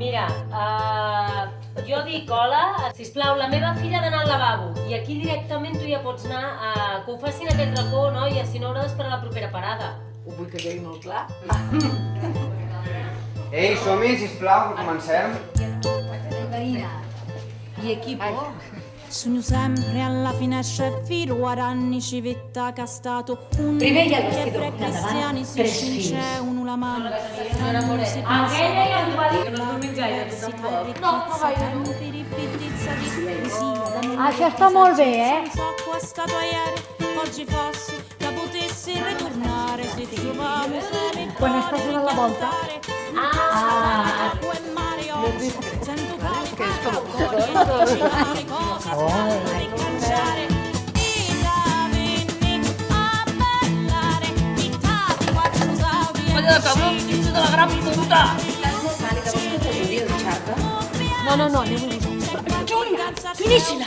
Mira, jo dic hola, sisplau, la meva filla ha d'anar al lavabo i aquí directament tu ja pots anar, que ho facin a aquell racó, noia, si no haurà d'esperar la propera parada. Ho vull que quedi molt clar. Ei, som-hi, sisplau, comencem. I equipo. Sogno sempre alla finestra e filo aranni civetta castato un Primer hi ha el che vestidor, pre cristiani si tres cince fills. uno la mano Aquella ja t'ho va dir, que no es dormit gaire, tu tampoc. Això està molt bé, Non so qua è stato ieri, oggi fossi da potessi ritornare se trovavo semi Quan estàs donant la volta. acqua e mare oggi sento caldo le cose stanno di cangiare i navinni a ballare i tati quattro salvi Voglio la tabla, figlio della gran puta! No, anem-ho. Giulia, finiscila!